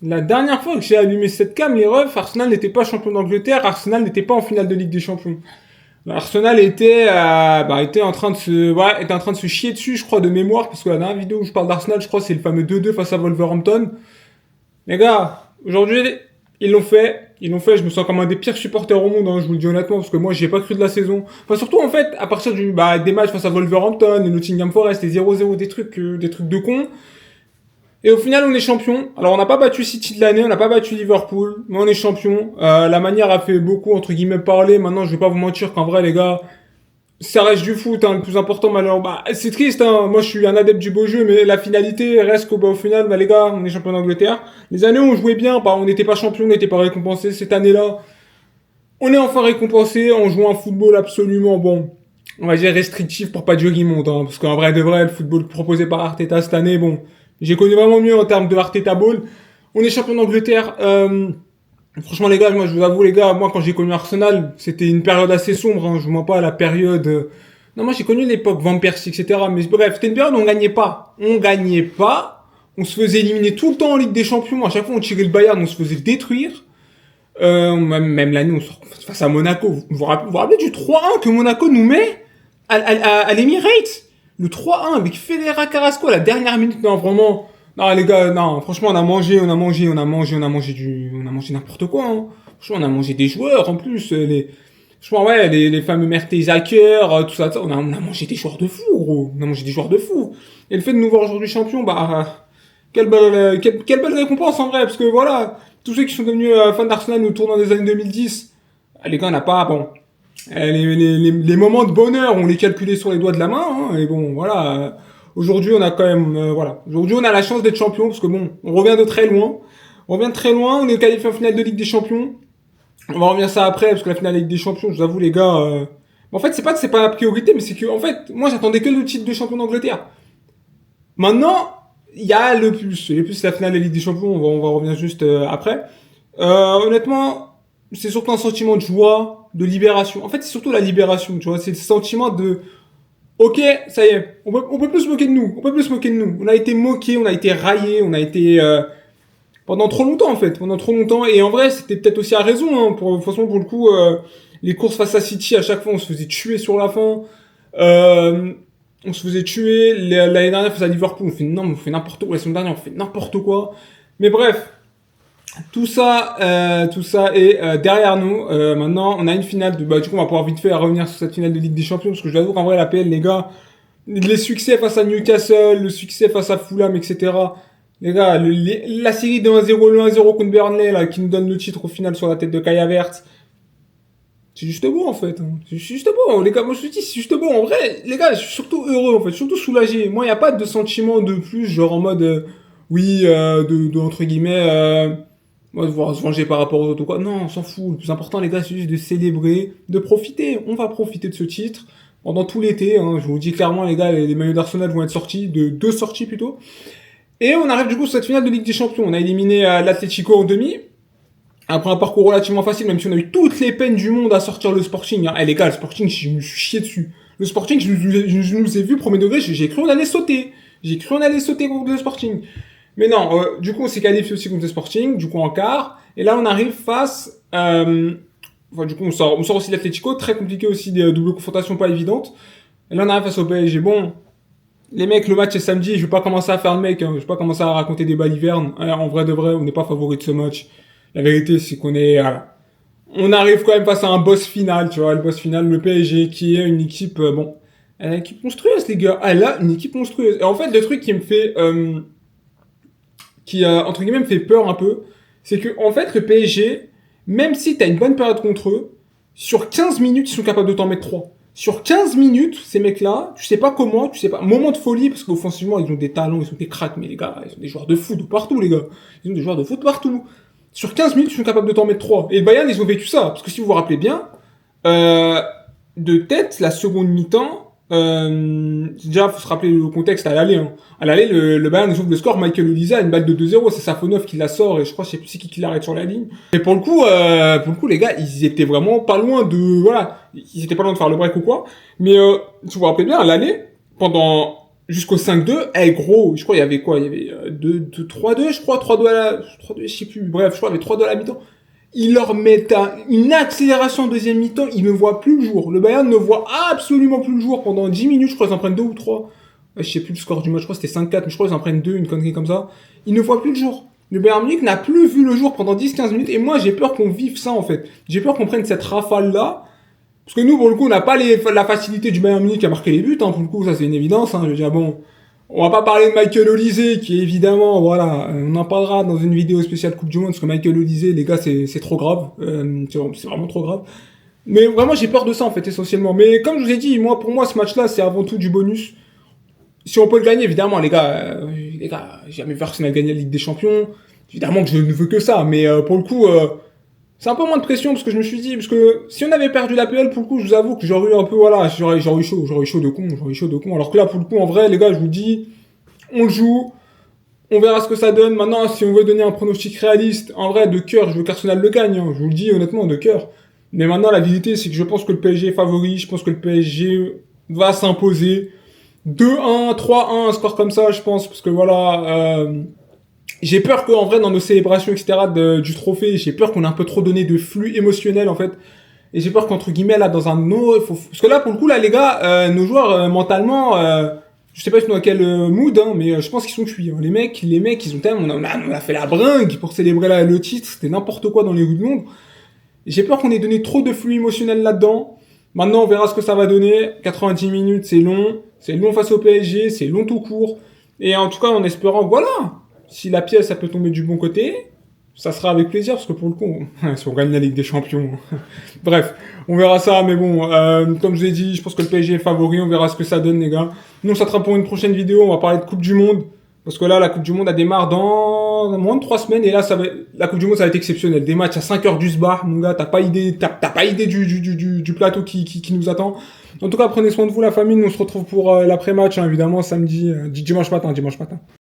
La dernière fois que j'ai allumé cette cam, les refs, Arsenal n'était pas champion d'Angleterre, Arsenal n'était pas en finale de Ligue des Champions. Arsenal était en train de était en train de se chier dessus, je crois, de mémoire, parce que la dernière vidéo où je parle d'Arsenal, je crois, c'est le fameux 2-2 face à Wolverhampton. Les gars, aujourd'hui, ils l'ont fait. Ils l'ont fait, je me sens comme un des pires supporters au monde, hein, je vous le dis honnêtement, parce que moi, j'ai pas cru de la saison. Enfin, surtout, en fait, à partir des matchs face à Wolverhampton, les Nottingham Forest, les 0-0, des trucs de con. Et au final, on est champion. Alors, on n'a pas battu City de l'année, on n'a pas battu Liverpool, mais on est champion. La manière a fait beaucoup, entre guillemets, parler. Maintenant, je vais pas vous mentir qu'en vrai, les gars, ça reste du foot, hein, le plus important, malheureusement. Bah, c'est triste, hein. Moi, je suis un adepte du beau jeu, mais la finalité reste au final, bah, les gars, on est champion d'Angleterre. Les années où on jouait bien, bah, on n'était pas champion, on n'était pas récompensé. Cette année-là, on est enfin récompensé en jouant un football absolument, bon, on va dire restrictif pour pas dire immonde, hein, parce qu'en vrai de vrai, le football proposé par Arteta cette année, bon, j'ai connu vraiment mieux en termes de Arteta Ball. On est champion d'Angleterre. Franchement, les gars, moi, je vous avoue, les gars, moi, quand j'ai connu Arsenal, c'était une période assez sombre, hein, je vous mens pas, la période... Non, moi, j'ai connu l'époque Van Persie, etc. Mais bref, c'était une période où on gagnait pas. On gagnait pas. On se faisait éliminer tout le temps en Ligue des Champions. À chaque fois, on tirait le Bayern, on se faisait détruire. Même l'année, on sort face à Monaco. Vous vous rappelez du 3-1 que Monaco nous met à l'Emirates? Le 3-1 avec Federa Carrasco à la dernière minute. Non, vraiment. Non, les gars, non, franchement, on a mangé on a mangé n'importe quoi, hein. Franchement, on a mangé des joueurs, en plus, franchement, ouais, les fameux Mertesacker, on a mangé des joueurs de fou, gros. On a mangé des joueurs de fou. Et le fait de nous voir aujourd'hui champions, bah, quelle belle récompense, en vrai, parce que voilà, tous ceux qui sont devenus fans d'Arsenal au tournant des années 2010, les gars, on n'a pas, bon, les moments de bonheur, on les calculait sur les doigts de la main, hein, et bon, voilà. Aujourd'hui, on a quand même, voilà. Aujourd'hui, on a la chance d'être champion, parce que bon, on revient de très loin. On revient de très loin, on est qualifié en finale de Ligue des Champions. On va revenir ça après, parce que la finale de Ligue des Champions, je vous avoue, les gars, en fait, c'est pas que c'est pas la priorité, mais c'est que, en fait, moi, j'attendais que le titre de champion d'Angleterre. Maintenant, il y a le plus. Le plus, c'est la finale de la Ligue des Champions, on va revenir juste après. Honnêtement, c'est surtout un sentiment de joie, de libération. En fait, c'est surtout la libération, tu vois. C'est le sentiment de, ok, ça y est, on peut plus se moquer de nous. On peut plus se moquer de nous. On a été moqué, on a été raillé, on a été pendant trop longtemps en fait, pendant trop longtemps. Et en vrai, c'était peut-être aussi à raison. Hein, pour façon pour le coup, les courses face à City, à chaque fois, on se faisait tuer sur la fin. Euh, on se faisait tuer. L'année dernière face à Liverpool, on fait n'importe quoi. La semaine dernière, on fait n'importe quoi. Mais bref, tout ça est derrière nous. Maintenant, on a une finale de. Bah, du coup, on va pouvoir vite fait revenir sur cette finale de Ligue des Champions, parce que je dois avouer qu'en vrai, la PL, les gars, les succès face à Newcastle, le succès face à Fulham, etc. Les gars, la série de 1-0, le 1-0 contre Burnley, là, qui nous donne le titre au final sur la tête de Kai Havertz. C'est juste beau, en fait. Hein. C'est juste beau, les gars. Moi, je te dis, c'est juste beau. En vrai, les gars, je suis surtout heureux, en fait. Surtout soulagé. Moi, il n'y a pas de sentiment de plus, genre en mode, oui, entre guillemets, moi, devoir se venger par rapport aux autres ou quoi. Non, on s'en fout. Le plus important, les gars, c'est juste de célébrer, de profiter. On va profiter de ce titre pendant tout l'été. Hein. Je vous dis clairement, les gars, les maillots d'Arsenal vont être sortis, de deux sorties plutôt. Et on arrive du coup sur cette finale de Ligue des Champions. On a éliminé l'Atlético en demi. Après un parcours relativement facile, même si on a eu toutes les peines du monde à sortir le Sporting. Hein. Eh les gars, le Sporting, je me suis chié dessus. Le Sporting, je nous ai vu premier degré, j'ai cru on allait sauter. J'ai cru on allait sauter contre le Sporting. Mais non, du coup on s'est qualifié aussi contre le Sporting, du coup en quart. Et là on arrive face... enfin du coup on sort aussi de l'Atlético, très compliqué aussi, des doubles confrontations pas évidentes. Et là on arrive face au PSG. Bon, les mecs, le match est samedi, je vais pas commencer à faire le mec, hein. Je vais pas commencer à raconter des balivernes. En vrai de vrai, on n'est pas favori de ce match. La vérité, c'est qu'on est, voilà. On arrive quand même face à un boss final, tu vois, le boss final, le PSG, qui est une équipe, bon, elle a une équipe monstrueuse, les gars. Elle a une équipe monstrueuse. Et en fait, le truc qui me fait, entre guillemets, me fait peur un peu, c'est que, en fait, le PSG, même si t'as une bonne période contre eux, sur 15 minutes, ils sont capables de t'en mettre 3. Sur 15 minutes, ces mecs-là, tu sais pas comment, tu sais pas, moment de folie, parce qu'offensivement, ils ont des talents, ils sont des cracks, mais les gars, ils sont des joueurs de foot de partout, les gars. Ils ont des joueurs de foot partout. Sur 15 minutes, ils sont capables de t'en mettre 3. Et le Bayern, ils ont vécu ça. Parce que si vous vous rappelez bien, de tête, la seconde mi-temps, déjà, faut se rappeler le contexte à l'aller. Hein. À l'aller, le Bayern ils ouvrent le score, Michael Olise a une balle de 2-0, c'est Safonov qui la sort, et je crois, je sais plus c'est qui l'arrête sur la ligne. Et pour le coup, les gars, ils étaient vraiment pas loin de, voilà, ils étaient pas loin de faire le break ou quoi. Mais, si vous vous rappelez bien, à l'aller, pendant jusqu'au 5-2. Eh, gros, je crois, il y avait quoi? Il y avait 3-2, je crois, 3-2 3-2, je sais plus. Bref, je crois, il y avait 3-2 à la mi-temps. Ils leur mettent une accélération en deuxième mi-temps, ils ne voient plus le jour. Le Bayern ne voit absolument plus le jour pendant 10 minutes, je crois, ils en prennent 2 ou 3. Je sais plus le score du match, je crois que c'était 5-4, mais je crois qu'ils en prennent 2, une connerie comme ça. Ils ne voient plus le jour. Le Bayern Munich n'a plus vu le jour pendant 10-15 minutes, et moi j'ai peur qu'on vive ça en fait. J'ai peur qu'on prenne cette rafale-là, parce que nous, pour le coup, on n'a pas la facilité du Bayern Munich à marquer les buts, hein, pour le coup, ça c'est une évidence. Hein. Je veux dire, bon, on va pas parler de Michael Olise, qui évidemment, voilà, on en parlera dans une vidéo spéciale Coupe du Monde, parce que Michael Olise, les gars, c'est trop grave, c'est vraiment trop grave. Mais vraiment, j'ai peur de ça, en fait, essentiellement. Mais comme je vous ai dit, moi, pour moi, ce match-là, c'est avant tout du bonus. Si on peut le gagner, évidemment, les gars, j'ai jamais vu Arsenal gagner la Ligue des Champions. Évidemment que je ne veux que ça, mais pour le coup, c'est un peu moins de pression parce que je me suis dit, parce que si on avait perdu l'APL, pour le coup, je vous avoue que j'aurais eu un peu, voilà, j'aurais eu chaud de con. Alors que là, pour le coup, en vrai, les gars, je vous dis, on le joue, on verra ce que ça donne. Maintenant, si on veut donner un pronostic réaliste, en vrai, de cœur, je veux qu'Arsenal le gagne, hein, je vous le dis honnêtement, de cœur. Mais maintenant, la vérité, c'est que je pense que le PSG est favori, je pense que le PSG va s'imposer. 2-1, 3-1, un score comme ça, je pense, parce que voilà, j'ai peur qu'en vrai, dans nos célébrations, etc., du trophée, j'ai peur qu'on ait un peu trop donné de flux émotionnel, en fait. Et j'ai peur qu'entre guillemets, là, dans un autre, parce que là, pour le coup, là, les gars, nos joueurs, mentalement, je sais pas dans quel mood, hein, mais je pense qu'ils sont cuits. Hein. Les mecs, ils ont tellement, on a fait la bringue pour célébrer le titre, c'était n'importe quoi dans les rues de Londres. J'ai peur qu'on ait donné trop de flux émotionnel là-dedans. Maintenant, on verra ce que ça va donner. 90 minutes, c'est long face au PSG, c'est long tout court. Et en tout cas, en espérant, voilà, si la pièce, ça peut tomber du bon côté, ça sera avec plaisir, parce que pour le coup, si on gagne la Ligue des Champions. Bref, on verra ça, mais bon, comme je vous ai dit, je pense que le PSG est favori, on verra ce que ça donne, les gars. Nous, ça sera pour une prochaine vidéo, on va parler de Coupe du Monde. Parce que là, la Coupe du Monde, elle démarre dans moins de 3 semaines. Et là, la Coupe du Monde, ça va être exceptionnel. Des matchs à 5 heures du sbar, mon gars. T'as pas idée du plateau qui nous attend. En tout cas, prenez soin de vous, la famille. Nous, on se retrouve pour l'après-match, hein, évidemment, samedi, dimanche matin.